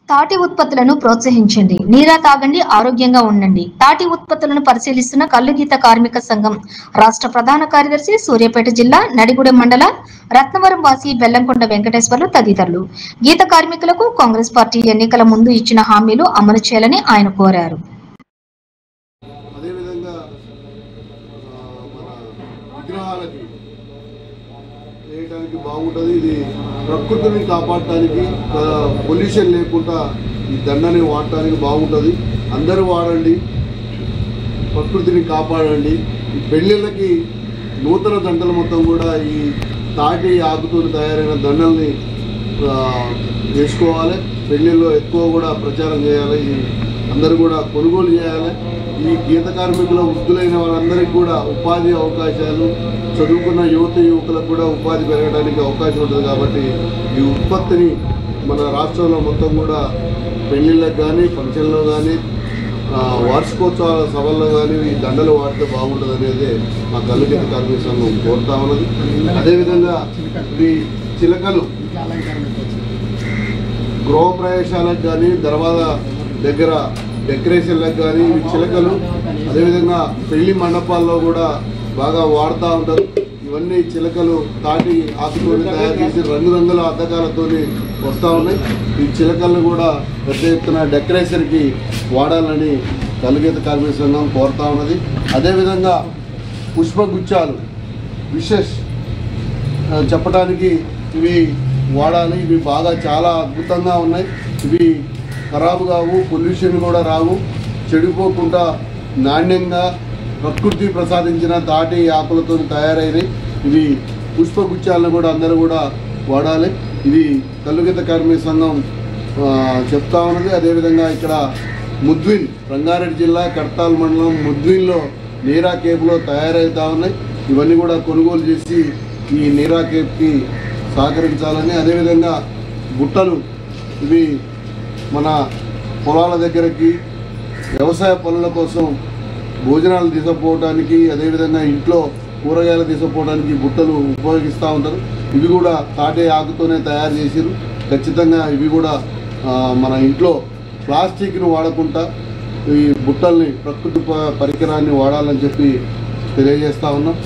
తాటి ఉత్పత్తులను ప్రోత్సహించండి. నీరా తాగండి, ఆరోగ్యంగా ఉండండి. తాటి ఉత్పత్తులను పరిశీలిస్తున్న కల్లుగీత కార్మిక సంఘం రాష్ట్ర ప్రధాన కార్యదర్శి, సూర్యాపేట జిల్లా నడిగూడెం మండల రత్నవరం వాసి బెల్లంకొండ వెంకటేశ్వర్లు తదితరులు. గీత కార్మికులకు కాంగ్రెస్ పార్టీ ఎన్నికల ముందు ఇచ్చిన హామీలు అమలు చేయాలని ఆయన కోరారు. చేయడానికి బాగుంటుంది. ఇది ప్రకృతిని కాపాడటానికి, పొల్యూషన్ లేకుండా ఈ దండని వాడటానికి బాగుంటుంది. అందరూ వాడండి, ప్రకృతిని కాపాడండి. ఈ పెళ్ళిళ్ళకి నూతన దండలు మొత్తం కూడా ఈ తాటి ఆకుతో తయారైన దండల్ని వేసుకోవాలి. పెళ్ళిళ్ళలో ఎక్కువ కూడా ప్రచారం చేయాలి. అందరూ కూడా కొనుగోలు చేయాలి. ఈ గీత కార్మికుల వృద్ధులైన వాళ్ళందరికీ కూడా ఉపాధి అవకాశాలు, చదువుకున్న యువకులకు కూడా ఉపాధి పెరగడానికి అవకాశం ఉంటుంది. కాబట్టి ఈ ఉత్పత్తిని మన రాష్ట్రంలో మొత్తం కూడా పెళ్ళిళ్ళకు కానీ, ఫంక్షన్లో కానీ, వార్షికోత్సవాల సభల్లో కానీ ఈ దండలు వాడితే బాగుంటుంది అనేది మా కల్లుగీత కార్మిక సంఘం కోరుతా ఉన్నది. అదేవిధంగా ఈ చిలకలు గృహప్రవేశాలకు కానీ, దర్వాజా దగ్గర డెకరేషన్లకు కానీ ఈ చిలకలు, అదేవిధంగా పెళ్లి మండపాల్లో కూడా బాగా వాడుతూ ఉంటారు. ఇవన్నీ చిలకలు తాటి ఆకుతో తయారు చేసి రంగురంగుల అద్దకాలతో వస్తూ ఉన్నాయి. ఈ చిలకలను కూడా పెద్ద ఎత్తున డెకరేషన్కి వాడాలని కల్లుగీత కార్మిక సంఘం కోరుతా ఉన్నది. అదేవిధంగా పుష్పగుచ్చాలు విశేష్ చెప్పడానికి ఇవి వాడాలి. ఇవి బాగా చాలా అద్భుతంగా ఉన్నాయి. ఇవి ఖరాబు కావు, పొల్యూషన్ కూడా రావు, చెడిపోకుండా నాణ్యంగా ప్రకృతి ప్రసాదించిన తాటి ఆకులతో తయారైనవి. ఇవి పుష్పగుచ్చాలను కూడా అందరూ కూడా వాడాలి. ఇది కల్లుగీత కార్మిక సంఘం చెప్తా ఉన్నది. అదేవిధంగా ఇక్కడ ముద్విన్, రంగారెడ్డి జిల్లా కడతాల్ మండలం ముద్విన్లో నీరా కేపులో తయారవుతూ ఉన్నాయి. ఇవన్నీ కూడా కొనుగోలు చేసి ఈ నీరా కేప్కి సహకరించాలని, అదేవిధంగా బుట్టలు ఇవి మన పొలాల దగ్గరికి వ్యవసాయ పనుల కోసం భోజనాలు తీసుకుపోవడానికి, అదేవిధంగా ఇంట్లో కూరగాయలు తీసుకుపోవడానికి బుట్టలు ఉపయోగిస్తూ ఉంటారు. ఇవి కూడా తాటే ఆకుతోనే తయారు చేసిరు. ఖచ్చితంగా ఇవి కూడా మన ఇంట్లో ప్లాస్టిక్ను వాడకుండా ఈ బుట్టల్ని, ప్రకృతి పరికరాన్ని వాడాలని చెప్పి తెలియజేస్తూ ఉన్నాం.